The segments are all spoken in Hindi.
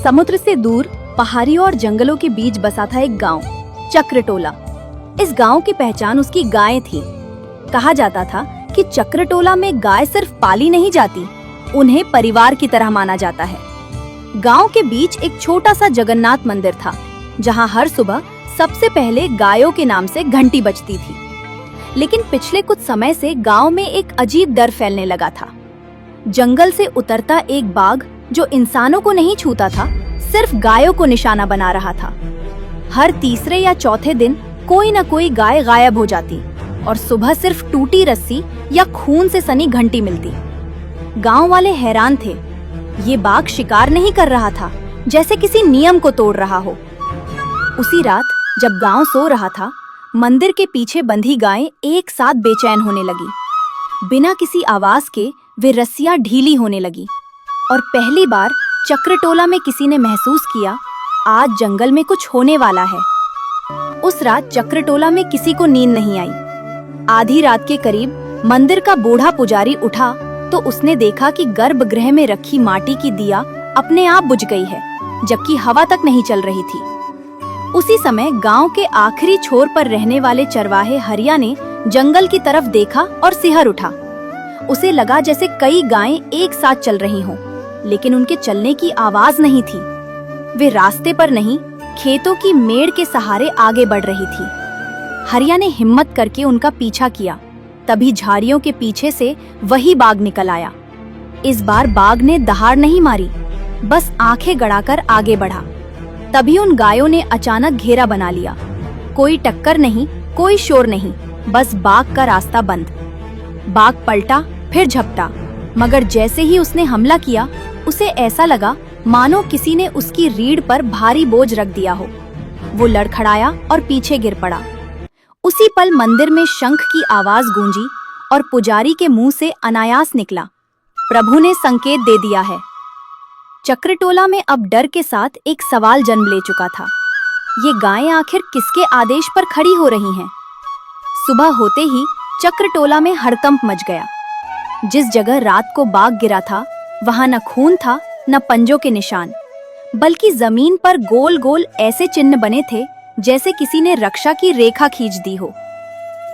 समुद्र से दूर पहाड़ियों और जंगलों के बीच बसा था एक गांव, चक्रटोला। इस गांव की पहचान उसकी गायें थी। कहा जाता था कि चक्रटोला में गाय सिर्फ पाली नहीं जाती, उन्हें परिवार की तरह माना जाता है। गांव के बीच एक छोटा सा जगन्नाथ मंदिर था, जहां हर सुबह सबसे पहले गायों के नाम से घंटी बजती थी। लेकिन पिछले कुछ समय से गांव में एक अजीब डर फैलने लगा था। जंगल से उतरता एक बाघ जो इंसानों को नहीं छूता था, सिर्फ गायों को निशाना बना रहा था। हर तीसरे या चौथे दिन कोई न कोई गाय गायब हो जाती और सुबह सिर्फ टूटी रस्सी या खून से सनी घंटी मिलती। गांव वाले हैरान थे। ये बाघ शिकार नहीं कर रहा था, जैसे किसी नियम को तोड़ रहा हो। उसी रात जब गांव सो रहा था, मंदिर के पीछे बंधी गायें एक साथ बेचैन होने लगी। बिना किसी आवाज के वे रस्सियां ढीली होने लगी और पहली बार चक्रटोला में किसी ने महसूस किया, आज जंगल में कुछ होने वाला है। उस रात चक्रटोला में किसी को नींद नहीं आई। आधी रात के करीब मंदिर का बूढ़ा पुजारी उठा तो उसने देखा कि गर्भगृह में रखी माटी की दिया अपने आप बुझ गई है, जबकि हवा तक नहीं चल रही थी। उसी समय गांव के आखिरी छोर पर रहने वाले चरवाहे हरिया ने जंगल की तरफ देखा और सिहर उठा। उसे लगा जैसे कई गायें एक साथ चल रही हों, लेकिन उनके चलने की आवाज नहीं थी। वे रास्ते पर नहीं, खेतों की मेड़ के सहारे आगे बढ़ रही थी। हरिया ने हिम्मत करके उनका पीछा किया। तभी झाड़ियों के पीछे से वही बाघ निकल आया। इस बार बाघ ने दहाड़ नहीं मारी, बस आंखें गड़ाकर आगे बढ़ा। तभी उन गायों ने अचानक घेरा बना लिया। कोई टक्कर नहीं, कोई शोर नहीं, बस बाघ का रास्ता बंद। बाघ पलटा, फिर झपटा, मगर जैसे ही उसने हमला किया, उसे ऐसा लगा मानो किसी ने उसकी रीढ़ पर भारी बोझ रख दिया हो। वो लड़खड़ाया और पीछे गिर पड़ा। उसी पल मंदिर में शंख की आवाज गूंजी और पुजारी के मुंह से अनायास निकला, प्रभु ने संकेत दे दिया है। चक्रटोला में अब डर के साथ एक सवाल जन्म ले चुका था, ये गायें आखिर किसके आदेश पर खड़ी हो रही हैं? सुबह होते ही चक्रटोला में हड़कंप मच गया। जिस जगह रात को बाघ गिरा था, वहां न खून था, न पंजों के निशान, बल्कि जमीन पर गोल गोल ऐसे चिन्ह बने थे जैसे किसी ने रक्षा की रेखा खींच दी हो।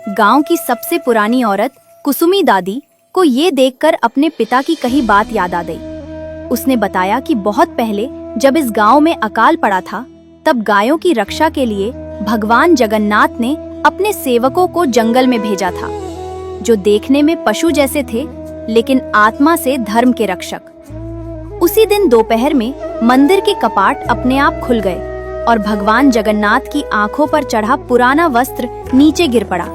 गांव की सबसे पुरानी औरत कुसुमी दादी को ये देखकर अपने पिता की कही बात याद आ गई। उसने बताया कि बहुत पहले जब इस गांव में अकाल पड़ा था, तब गायों की रक्षा के लिए भगवान जगन्नाथ ने अपने सेवकों को जंगल में भेजा था, जो देखने में पशु जैसे थे लेकिन आत्मा से धर्म के रक्षक। उसी दिन दोपहर में मंदिर के कपाट अपने आप खुल गए और भगवान जगन्नाथ की आंखों पर चढ़ा पुराना वस्त्र नीचे गिर पड़ा,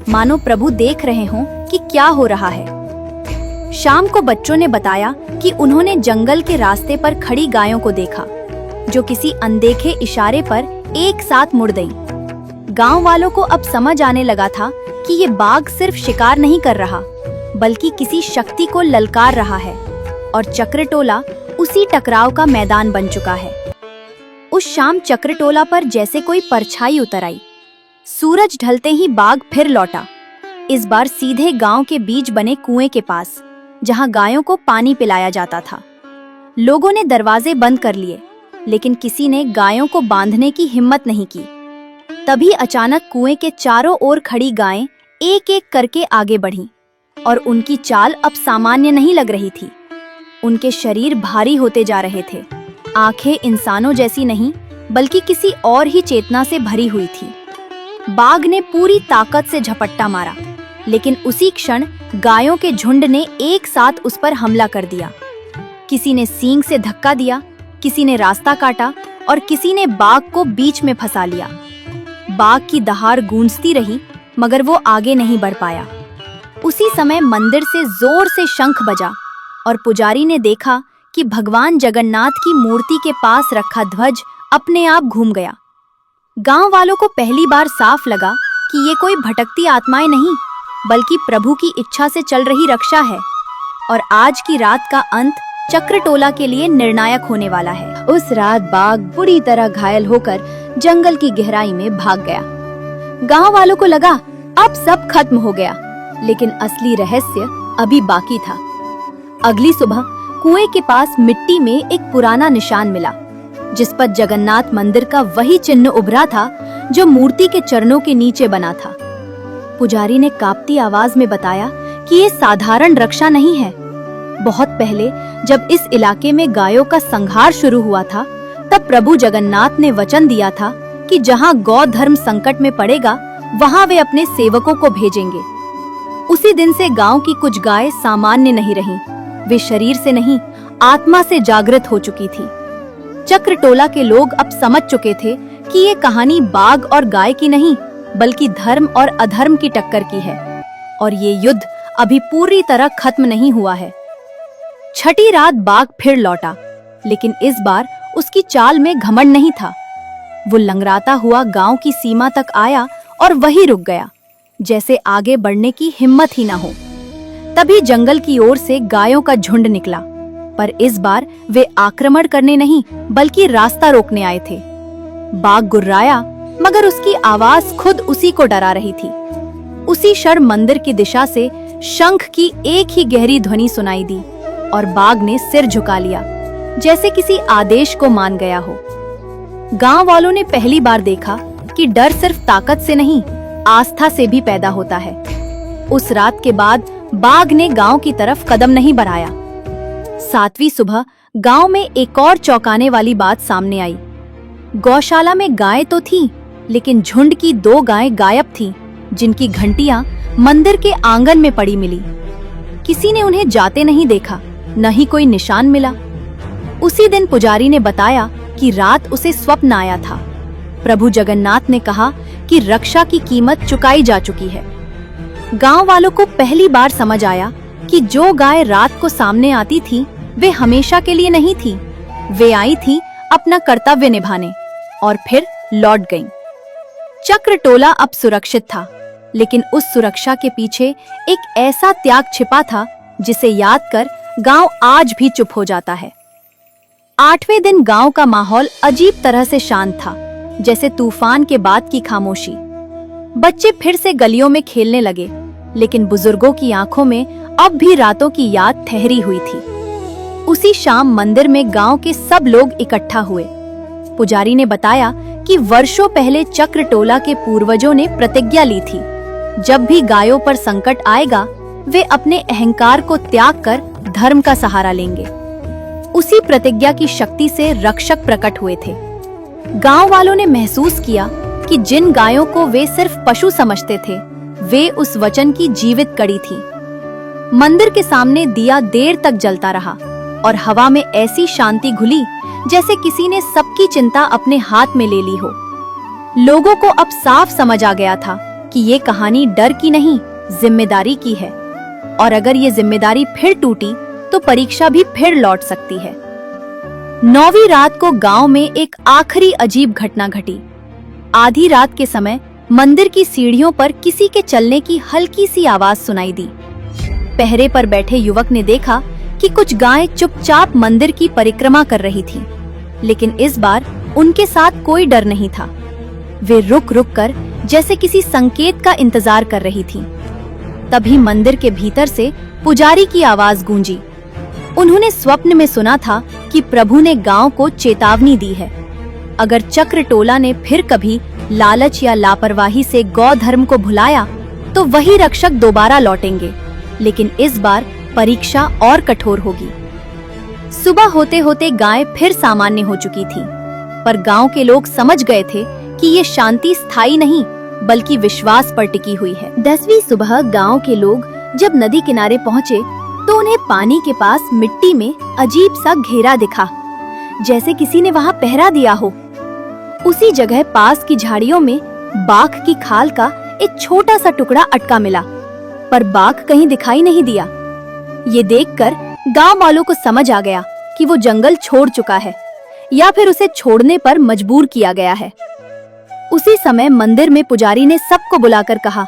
मानो प्रभु देख रहे हों कि क्या हो रहा है। शाम को बच्चों ने बताया कि उन्होंने जंगल के रास्ते पर खड़ी गायों को देखा, जो किसी अनदेखे इशारे पर एक साथ मुड़ गईं। गांव वालों को अब समझ आने लगा था कि ये बाघ सिर्फ शिकार नहीं कर रहा, बल्कि किसी शक्ति को ललकार रहा है, और चक्रटोला उसी टकराव का मैदान बन चुका है। उस शाम चक्रटोला पर जैसे कोई परछाई उतर आई। सूरज ढलते ही बाघ फिर लौटा, इस बार सीधे गांव के बीच बने कुएं के पास, जहां गायों को पानी पिलाया जाता था। लोगों ने दरवाजे बंद कर लिए, लेकिन किसी ने गायों को बांधने की हिम्मत नहीं की। तभी अचानक कुएं के चारों ओर खड़ी गायें एक एक करके आगे बढ़ीं, और उनकी चाल अब सामान्य नहीं लग रही थी। उनके शरीर भारी होते जा रहे थे। आंखें इंसानों जैसी नहीं, बल्कि किसी और ही चेतना से भरी हुई थी। बाघ ने पूरी ताकत से झपट्टा मारा, लेकिन उसी क्षण गायों के झुंड ने एक साथ उस पर हमला कर दिया। किसी ने सींग से धक्का दिया, किसी ने रास्ता काटा और किसी ने बाघ को बीच में फंसा लिया। बाघ की दहाड़ गूंजती रही, मगर वो आगे नहीं बढ़ पाया। उसी समय मंदिर से जोर से शंख बजा और पुजारी ने देखा कि भगवान जगन्नाथ की मूर्ति के पास रखा ध्वज अपने आप घूम गया। गांव वालों को पहली बार साफ लगा कि ये कोई भटकती आत्माएं नहीं, बल्कि प्रभु की इच्छा से चल रही रक्षा है। और आज की रात का अंत चक्रटोला के लिए निर्णायक होने वाला है। उस रात बाघ बुरी तरह घायल होकर जंगल की गहराई में भाग गया। गांव वालों को लगा अब सब खत्म हो गया, लेकिन असली रहस्य अभी बाकी था। अगली सुबह कुएं के पास मिट्टी में एक पुराना निशान मिला, जिस पर जगन्नाथ मंदिर का वही चिन्ह उभरा था जो मूर्ति के चरणों के नीचे बना था। पुजारी ने कांपती आवाज में बताया कि ये साधारण रक्षा नहीं है। बहुत पहले जब इस इलाके में गायों का संहार शुरू हुआ था, तब प्रभु जगन्नाथ ने वचन दिया था कि जहां गौ धर्म संकट में पड़ेगा, वहां वे अपने सेवकों को भेजेंगे। उसी दिन से गांव की कुछ गायें सामान्य नहीं रहीं। वे शरीर से नहीं, आत्मा से जागृत हो चुकी थी। चक्रटोला के लोग अब समझ चुके थे कि ये कहानी बाघ और गाय की नहीं, बल्कि धर्म और अधर्म की टक्कर की है, और ये युद्ध अभी पूरी तरह खत्म नहीं हुआ है। छठी रात बाघ फिर लौटा, लेकिन इस बार उसकी चाल में घमंड नहीं था। वो लंगड़ाता हुआ गांव की सीमा तक आया और वहीं रुक गया, जैसे आगे बढ़ने की हिम्मत ही ना हो। तभी जंगल की ओर से गायों का झुंड निकला, पर इस बार वे आक्रमण करने नहीं, बल्कि रास्ता रोकने आए थे। बाघ गुर्राया, मगर उसकी आवाज खुद उसी को डरा रही थी। उसी क्षण मंदिर की दिशा से शंख की एक ही गहरी ध्वनि सुनाई दी, और बाघ ने सिर झुका लिया, जैसे किसी आदेश को मान गया हो। गांव वालों ने पहली बार देखा कि डर सिर्फ ताकत से नहीं, आस्था से भी पैदा होता है। उस रात के बाद बाघ ने गांव की तरफ कदम नहीं बढ़ाया। 7वीं सुबह गांव में एक और चौंकाने वाली बात सामने आई। गौशाला में गायें तो थीं, लेकिन झुंड की 2 गायें गायब थीं, जिनकी घंटियां मंदिर के आंगन में पड़ी मिली। किसी ने उन्हें जाते नहीं देखा, न ही कोई निशान मिला। उसी दिन पुजारी ने बताया कि रात उसे स्वप्न आया था। प्रभु जगन्नाथ ने कहा कि रक्षा की कीमत चुकाई जा चुकी है। गांव वालों को पहली बार समझ आया कि जो गाय रात को सामने आती थी, वे हमेशा के लिए नहीं थी। वे आई थी अपना कर्तव्य निभाने, और फिर लौट गईं। चक्रटोला अब सुरक्षित था, लेकिन उस सुरक्षा के पीछे एक ऐसा त्याग छिपा था जिसे याद कर गांव आज भी चुप हो जाता है। 8वें दिन गांव का माहौल अजीब तरह से शांत था, जैसे तूफान के बाद की खामोशी। बच्चे फिर से गलियों में खेलने लगे, लेकिन बुजुर्गों की आंखों में अब भी रातों की याद ठहरी हुई थी। उसी शाम मंदिर में गांव के सब लोग इकट्ठा हुए। पुजारी ने बताया कि वर्षों पहले चक्रटोला के पूर्वजों ने प्रतिज्ञा ली थी, जब भी गायों पर संकट आएगा, वे अपने अहंकार को त्याग कर धर्म का सहारा लेंगे। उसी प्रतिज्ञा की शक्ति से रक्षक प्रकट हुए थे। गांव वालों ने महसूस किया कि जिन गायों को वे सिर्फ पशु समझते थे, वे उस वचन की जीवित कड़ी थी। मंदिर के सामने दिया देर तक जलता रहा, और हवा में ऐसी शांति घुली जैसे किसी ने सबकी चिंता अपने हाथ में ले ली हो। लोगों को अब साफ समझ आ गया था कि ये कहानी डर की नहीं, जिम्मेदारी की है, और अगर ये जिम्मेदारी फिर टूटी तो परीक्षा भी फिर लौट सकती है। 9वीं रात को गांव में एक आखिरी अजीब घटना घटी। आधी रात के समय मंदिर की सीढ़ियों पर किसी के चलने की हल्की सी आवाज सुनाई दी। पहरे पर बैठे युवक ने देखा कि कुछ गायें चुपचाप मंदिर की परिक्रमा कर रही थीं, लेकिन इस बार उनके साथ कोई डर नहीं था। वे रुक रुक कर जैसे किसी संकेत का इंतजार कर रही थीं। तभी मंदिर के भीतर से पुजारी की आवाज गूंजी। उन्होंने स्वप्न में सुना था कि प्रभु ने गांव को चेतावनी दी है, अगर चक्रटोला ने फिर कभी लालच या लापरवाही से गौ धर्म को भुलाया तो वही रक्षक दोबारा लौटेंगे, लेकिन इस बार परीक्षा और कठोर होगी। सुबह होते होते गाय फिर सामान्य हो चुकी थी, पर गांव के लोग समझ गए थे कि ये शांति स्थायी नहीं बल्कि विश्वास पर टिकी हुई है। 10वीं सुबह गांव के लोग जब नदी किनारे पहुँचे तो उन्हें पानी के पास मिट्टी में अजीब सा घेरा दिखा, जैसे किसी ने वहाँ पहरा दिया हो। उसी जगह पास की झाड़ियों में बाघ की खाल का एक छोटा सा टुकड़ा अटका मिला, पर बाघ कहीं दिखाई नहीं दिया। ये देखकर गांव वालों को समझ आ गया कि वो जंगल छोड़ चुका है, या फिर उसे छोड़ने पर मजबूर किया गया है। उसी समय मंदिर में पुजारी ने सबको बुलाकर कहा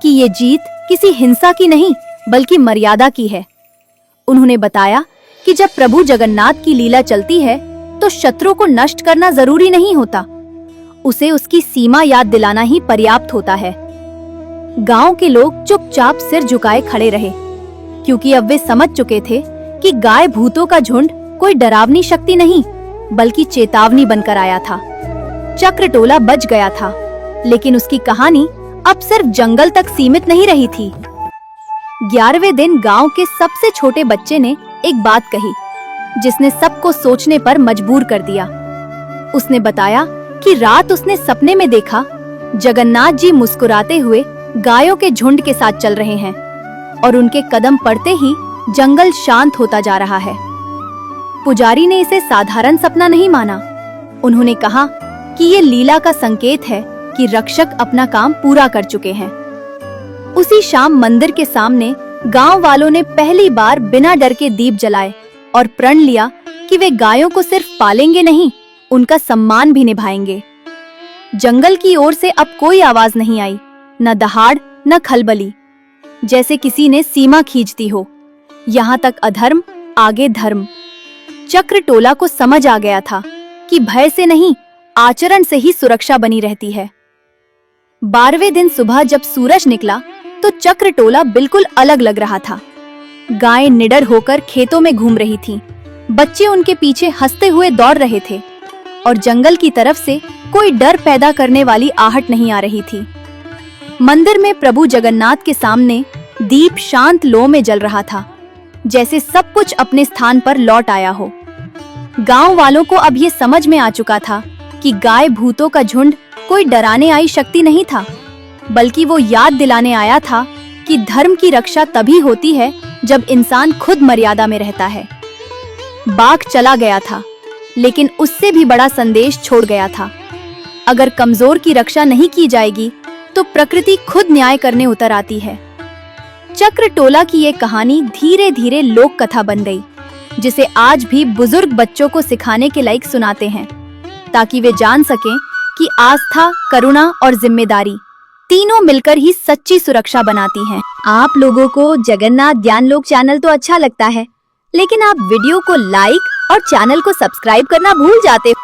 कि ये जीत किसी हिंसा की नहीं बल्कि मर्यादा की है। उन्होंने बताया कि जब प्रभु जगन्नाथ की लीला चलती है तो शत्रु को नष्ट करना जरूरी नहीं होता, उसे उसकी सीमा याद दिलाना ही पर्याप्त होता है। गांव के लोग चुपचाप सिर झुकाए खड़े रहे, क्योंकि अब वे समझ चुके थे कि गाय भूतों का झुंड कोई डरावनी शक्ति नहीं बल्कि चेतावनी बनकर आया था। चक्रटोला बच गया था, लेकिन उसकी कहानी अब सिर्फ जंगल तक सीमित नहीं रही थी। 11वें दिन गांव के सबसे छोटे बच्चे ने एक बात कही, जिसने सबको सोचने पर मजबूर कर दिया। उसने बताया कि रात उसने सपने में देखा जगन्नाथ जी मुस्कुराते हुए गायों के झुंड के साथ चल रहे हैं और उनके कदम पड़ते ही जंगल शांत होता जा रहा है। पुजारी ने इसे साधारण सपना नहीं माना। उन्होंने कहा कि ये लीला का संकेत है कि रक्षक अपना काम पूरा कर चुके हैं। उसी शाम मंदिर के सामने गांव वालों ने पहली बार बिना डर के दीप जलाए और प्रण लिया कि वे गायों को सिर्फ पालेंगे नहीं, उनका सम्मान भी निभाएंगे। जंगल की ओर से अब कोई आवाज नहीं आई, न दहाड़ न खलबली, जैसे किसी ने सीमा खींच दी हो। यहाँ तक अधर्म आगे धर्म। चक्रटोला को समझ आ गया था कि भय से नहीं, आचरण से ही सुरक्षा बनी रहती है। 12वें दिन सुबह जब सूरज निकला तो चक्रटोला बिल्कुल अलग लग रहा था। गायें निडर होकर खेतों में घूम रही थीं, बच्चे उनके पीछे हंसते हुए दौड़ रहे थे और जंगल की तरफ से कोई डर पैदा करने वाली आहट नहीं आ रही थी। मंदिर में प्रभु जगन्नाथ के सामने दीप शांत लो में जल रहा था, जैसे सब कुछ अपने स्थान पर लौट आया हो। गांव वालों को अब ये समझ में आ चुका था कि गाय भूतों का झुंड कोई डराने आई शक्ति नहीं था, बल्कि वो याद दिलाने आया था कि धर्म की रक्षा तभी होती है जब इंसान खुद मर्यादा में रहता है। बाघ चला गया था, लेकिन उससे भी बड़ा संदेश छोड़ गया था। अगर कमजोर की रक्षा नहीं की जाएगी तो प्रकृति खुद न्याय करने उतर आती है। चक्रटोला की ये कहानी धीरे धीरे लोक कथा बन गई, जिसे आज भी बुजुर्ग बच्चों को सिखाने के लायक सुनाते हैं, ताकि वे जान सकें कि आस्था, करुणा और जिम्मेदारी तीनों मिलकर ही सच्ची सुरक्षा बनाती हैं। आप लोगों को जगन्नाथ ज्ञान लोक चैनल तो अच्छा लगता है, लेकिन आप वीडियो को लाइक और चैनल को सब्सक्राइब करना भूल जाते हो।